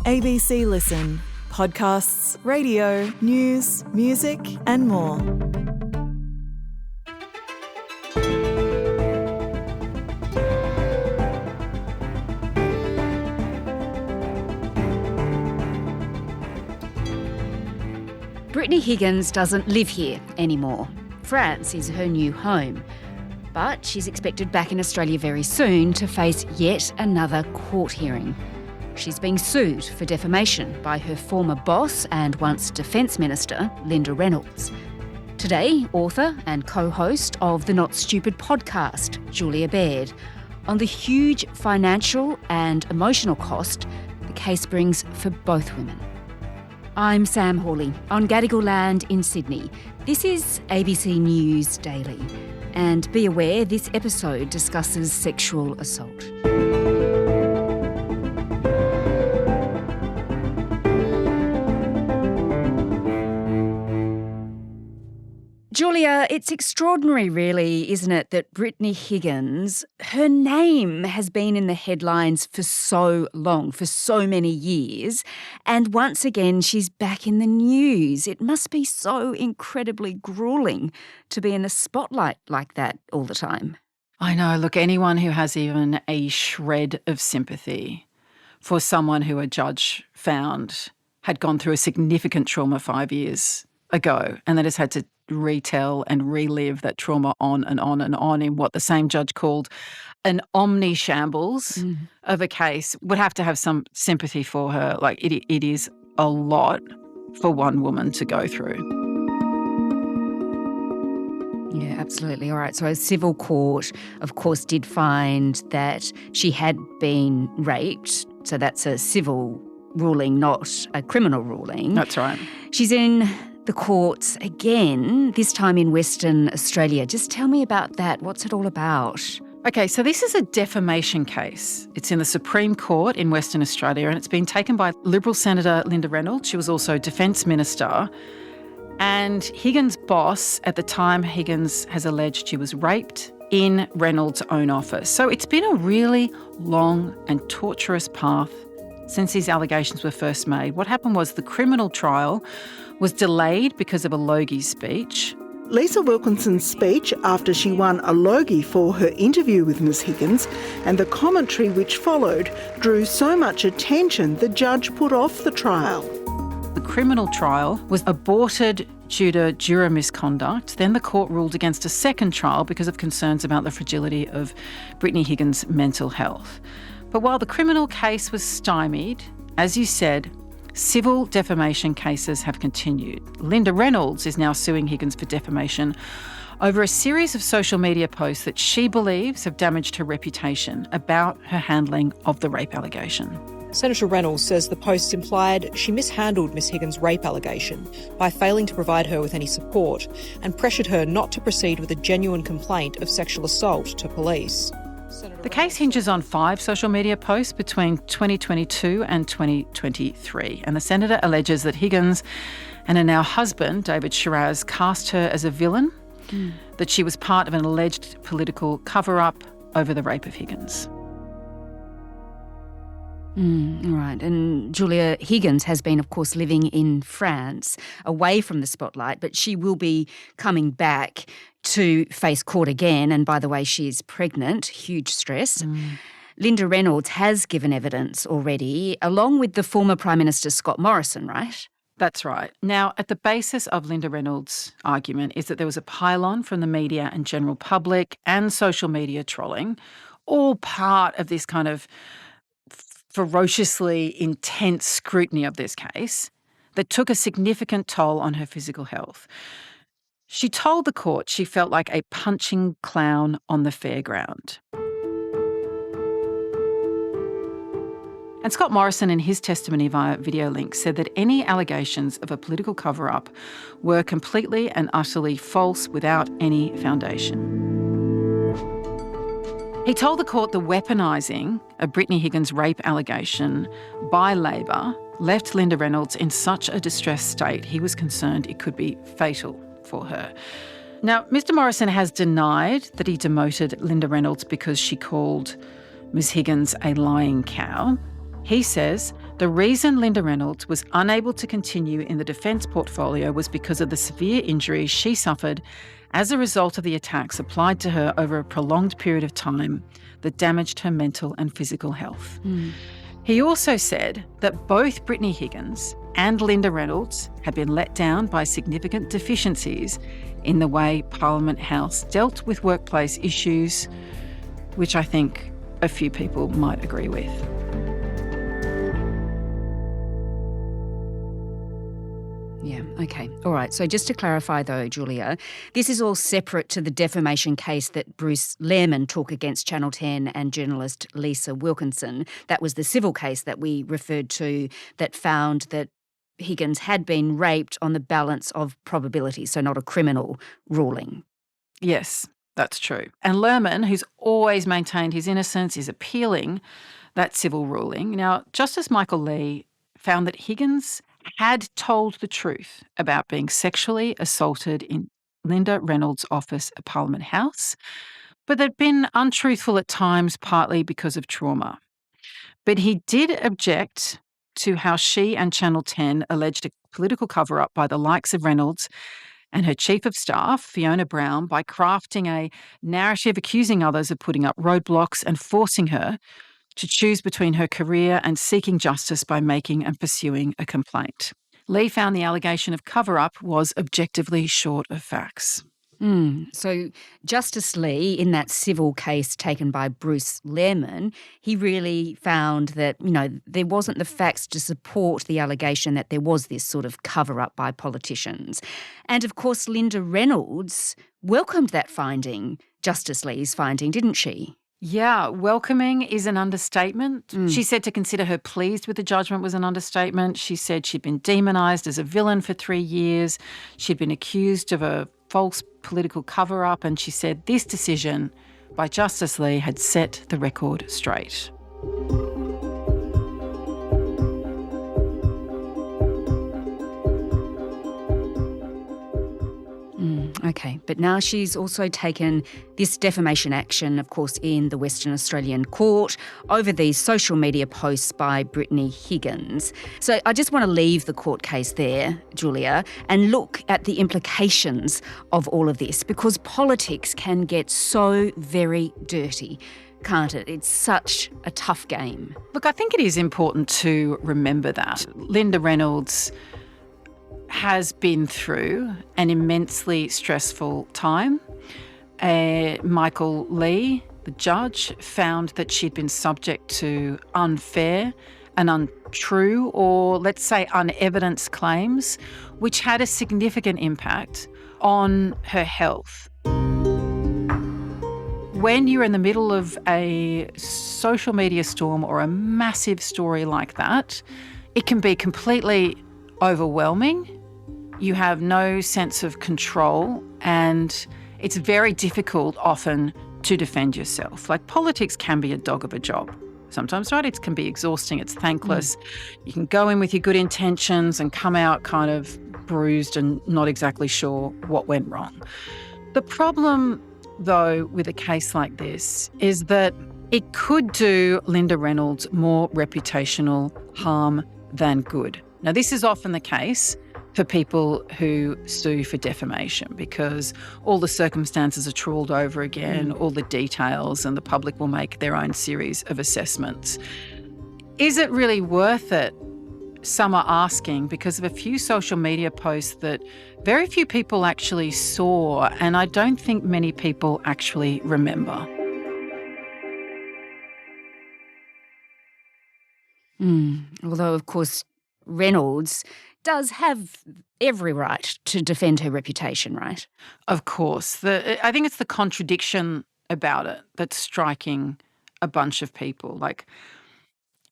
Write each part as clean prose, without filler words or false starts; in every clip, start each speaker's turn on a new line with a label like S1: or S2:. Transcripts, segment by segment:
S1: ABC Listen. Podcasts, radio, news, music and more.
S2: Brittany Higgins doesn't live here anymore. France is her new home. But she's expected back in Australia very soon to face yet another court hearing. She's being sued for defamation by her former boss and once Defence Minister, Linda Reynolds. Today, author and co-host of the Not Stupid podcast, Julia Baird, on the huge financial and emotional cost the case brings for both women. I'm Sam Hawley on Gadigal land in Sydney. This is ABC News Daily. And be aware, this episode discusses sexual assault. Julia, it's extraordinary really, isn't it, that Brittany Higgins, her name has been in the headlines for so long, for so many years, and once again she's back in the news. It must be so incredibly gruelling to be in the spotlight like that all the time.
S3: I know. Look, anyone who has even a shred of sympathy for someone who a judge found had gone through a significant trauma 5 years ago and then has had to retell and relive that trauma on and on and on in what the same judge called an omni-shambles of a case would have to have some sympathy for her. Like it is a lot for one woman to go through.
S2: Yeah, absolutely. All right. So a civil court, of course, did find that she had been raped. So that's a civil ruling, not a criminal ruling.
S3: That's right.
S2: She's in the courts again, this time in Western Australia. Just tell me about that. What's it all about?
S3: Okay, so this is a defamation case. It's in the Supreme Court in Western Australia and it's been taken by Liberal Senator Linda Reynolds. She was also Defence Minister. And Higgins' boss, at the time, Higgins has alleged she was raped in Reynolds' own office. So it's been a really long and torturous path since these allegations were first made. What happened was the criminal trial was delayed because of a Logie speech.
S4: Lisa Wilkinson's speech after she won a Logie for her interview with Ms Higgins and the commentary which followed drew so much attention the judge put off the trial.
S3: The criminal trial was aborted due to juror misconduct. Then the court ruled against a second trial because of concerns about the fragility of Brittany Higgins' mental health. But while the criminal case was stymied, as you said, civil defamation cases have continued. Linda Reynolds is now suing Higgins for defamation over a series of social media posts that she believes have damaged her reputation about her handling of the rape allegation.
S5: Senator Reynolds says the posts implied she mishandled Ms Higgins' rape allegation by failing to provide her with any support and pressured her not to proceed with a genuine complaint of sexual assault to police.
S3: The case hinges on 5 social media posts between 2022 and 2023, and the Senator alleges that Higgins and her now husband, David Shiraz, cast her as a villain, that she was part of an alleged political cover-up over the rape of Higgins.
S2: All right. And Julia, Higgins has been, of course, living in France, away from the spotlight, but she will be coming back to face court again. And by the way, she is pregnant, huge stress. Linda Reynolds has given evidence already, along with the former Prime Minister Scott Morrison, right?
S3: That's right. Now, at the basis of Linda Reynolds' argument is that there was a pile-on from the media and general public and social media trolling, all part of this kind of ferociously intense scrutiny of this case that took a significant toll on her physical health. She told the court she felt like a punching clown on the fairground. And Scott Morrison, in his testimony via video link, said that any allegations of a political cover-up were completely and utterly false without any foundation. He told the court the weaponising of Brittany Higgins' rape allegation by Labor left Linda Reynolds in such a distressed state he was concerned it could be fatal for her. Now, Mr Morrison has denied that he demoted Linda Reynolds because she called Ms Higgins a lying cow. He says The reason Linda Reynolds was unable to continue in the defence portfolio was because of the severe injuries she suffered as a result of the attacks applied to her over a prolonged period of time that damaged her mental and physical health. He also said that both Brittany Higgins and Linda Reynolds had been let down by significant deficiencies in the way Parliament House dealt with workplace issues, which I think a few people might agree with.
S2: Yeah, okay. All right. So just to clarify though, Julia, this is all separate to the defamation case that Bruce Lehrmann took against Channel 10 and journalist Lisa Wilkinson. That was the civil case that we referred to that found that Higgins had been raped on the balance of probability, so not a criminal ruling.
S3: Yes, that's true. And Lehrmann, who's always maintained his innocence, is appealing that civil ruling. Now, Justice Michael Lee found that Higgins had told the truth about being sexually assaulted in Linda Reynolds' office at Parliament House, but had been untruthful at times, partly because of trauma. But he did object to how she and Channel 10 alleged a political cover-up by the likes of Reynolds and her chief of staff, Fiona Brown, by crafting a narrative accusing others of putting up roadblocks and forcing her to choose between her career and seeking justice by making and pursuing a complaint. Lee found the allegation of cover-up was objectively short of facts.
S2: So Justice Lee, in that civil case taken by Bruce Lehrmann, he really found that, there wasn't the facts to support the allegation that there was this sort of cover-up by politicians. And of course, Linda Reynolds welcomed that finding, Justice Lee's finding, didn't she?
S3: Yeah, welcoming is an understatement. She said to consider her pleased with the judgment was an understatement. She said she'd been demonised as a villain for 3 years. She'd been accused of a false political cover-up, and she said this decision by Justice Lee had set the record straight.
S2: Okay, but now she's also taken this defamation action, of course, in the Western Australian court over these social media posts by Brittany Higgins. So I just want to leave the court case there, Julia, and look at the implications of all of this, because politics can get so very dirty, can't it? It's such a tough game.
S3: Look, I think it is important to remember that Linda Reynolds has been through an immensely stressful time. Michael Lee, the judge, found that she'd been subject to unfair and untrue, or let's say unevidenced claims, which had a significant impact on her health. When you're in the middle of a social media storm or a massive story like that, it can be completely overwhelming. You have no sense of control, and it's very difficult often to defend yourself. Like, politics can be a dog of a job sometimes, right? It can be exhausting, it's thankless. You can go in with your good intentions and come out kind of bruised and not exactly sure what went wrong. The problem, though, with a case like this is that it could do Linda Reynolds more reputational harm than good. Now, this is often the case for people who sue for defamation, because all the circumstances are trawled over again, all the details, and the public will make their own series of assessments. Is it really worth it? Some are asking, because of a few social media posts that very few people actually saw, and I don't think many people actually remember.
S2: Although, of course, Reynolds does have every right to defend her reputation, right?
S3: Of course. I think it's the contradiction about it that's striking a bunch of people. Like,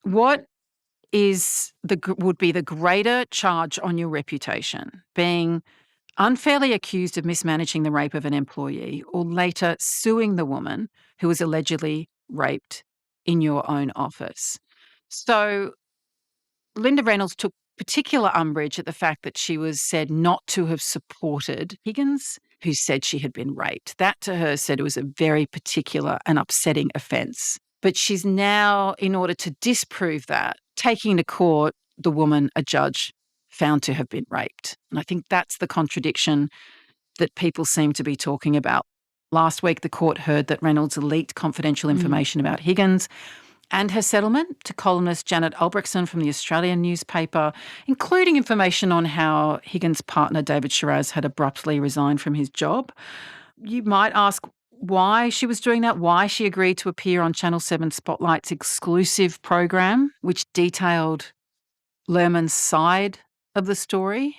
S3: what would be the greater charge on your reputation? Being unfairly accused of mismanaging the rape of an employee, or later suing the woman who was allegedly raped in your own office? So Linda Reynolds took particular umbrage at the fact that she was said not to have supported Higgins, who said she had been raped. That to her said it was a very particular and upsetting offence. But she's now, in order to disprove that, taking to court the woman a judge found to have been raped. And I think that's the contradiction that people seem to be talking about. Last week, the court heard that Reynolds leaked confidential information about Higgins and her settlement to columnist Janet Albrechtsen from the Australian newspaper, including information on how Higgins' partner David Shiraz had abruptly resigned from his job. You might ask why she was doing that, why she agreed to appear on Channel 7 Spotlight's exclusive program, which detailed Lerman's side of the story,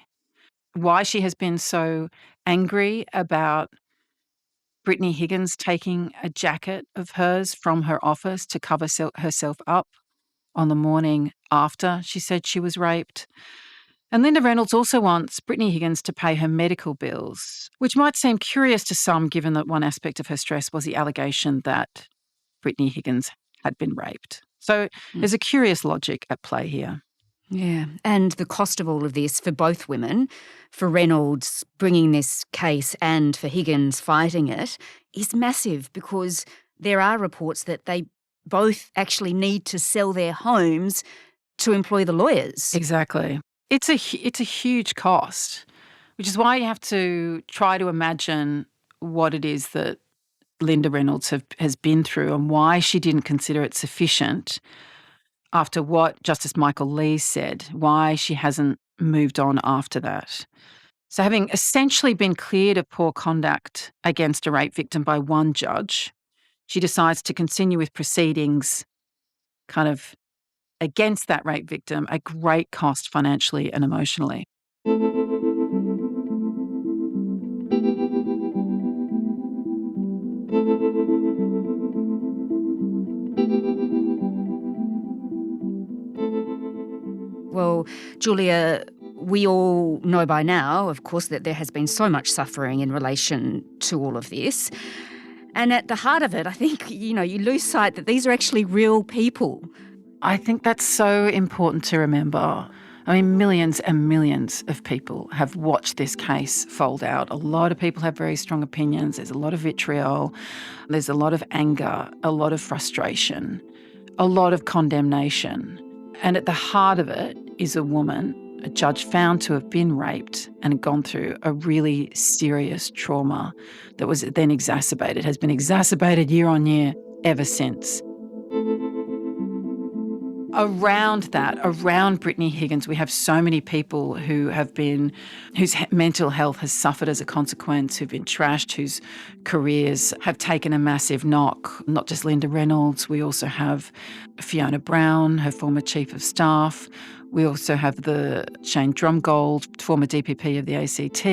S3: why she has been so angry about Brittany Higgins taking a jacket of hers from her office to cover herself up on the morning after she said she was raped. And Linda Reynolds also wants Brittany Higgins to pay her medical bills, which might seem curious to some given that one aspect of her stress was the allegation that Brittany Higgins had been raped. So there's a curious logic at play here.
S2: Yeah, and the cost of all of this for both women, for Reynolds bringing this case and for Higgins fighting it, is massive because there are reports that they both actually need to sell their homes to employ the lawyers.
S3: Exactly. It's a huge cost, which is why you have to try to imagine what it is that Linda Reynolds has been through and why she didn't consider it sufficient after what Justice Michael Lee said, why she hasn't moved on after that. So having essentially been cleared of poor conduct against a rape victim by one judge, she decides to continue with proceedings kind of against that rape victim at great cost financially and emotionally.
S2: Well, Julia, we all know by now, of course, that there has been so much suffering in relation to all of this. And at the heart of it, I think, you lose sight that these are actually real people.
S3: I think that's so important to remember. I mean, millions and millions of people have watched this case fold out. A lot of people have very strong opinions. There's a lot of vitriol. There's a lot of anger, a lot of frustration, a lot of condemnation. And at the heart of it is a woman, a judge found to have been raped and gone through a really serious trauma that was then exacerbated, has been exacerbated year on year ever since. Around Brittany Higgins, we have so many people whose mental health has suffered as a consequence, who've been trashed, whose careers have taken a massive knock. Not just Linda Reynolds, we also have Fiona Brown, her former chief of staff. We also have the Shane Drumgold, former DPP of the ACT,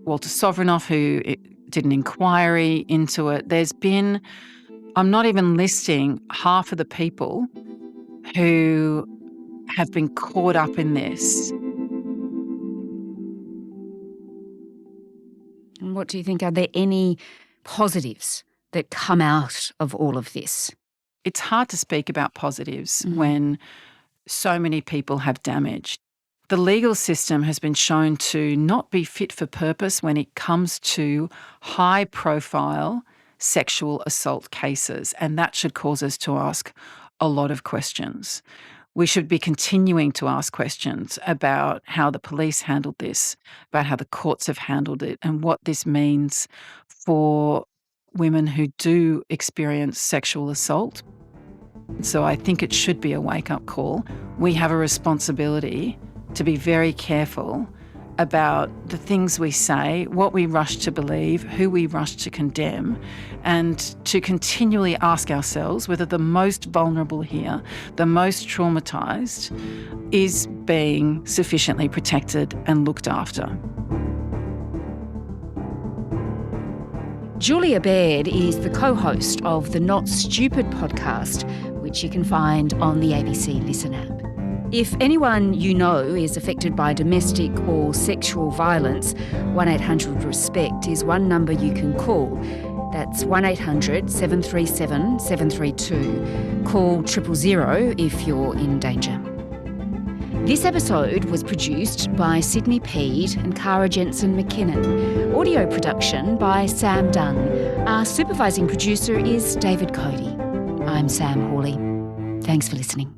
S3: Walter Sovereignoff, who did an inquiry into it. There's been, I'm not even listing half of the people who have been caught up in this.
S2: And what do you think? Are there any positives that come out of all of this?
S3: It's hard to speak about positives when so many people have damage. The legal system has been shown to not be fit for purpose when it comes to high-profile sexual assault cases, and that should cause us to ask a lot of questions. We should be continuing to ask questions about how the police handled this, about how the courts have handled it, and what this means for women who do experience sexual assault. So I think it should be a wake-up call. We have a responsibility to be very careful about the things we say, what we rush to believe, who we rush to condemn, and to continually ask ourselves whether the most vulnerable here, the most traumatised, is being sufficiently protected and looked after.
S2: Julia Baird is the co-host of the Not Stupid podcast, which you can find on the ABC Listen app. If anyone you know is affected by domestic or sexual violence, 1-800-RESPECT is one number you can call. That's 1-800-737-732. Call 000 if you're in danger. This episode was produced by Sydney Peed and Cara Jensen McKinnon. Audio production by Sam Dunn. Our supervising producer is David Cody. I'm Sam Hawley. Thanks for listening.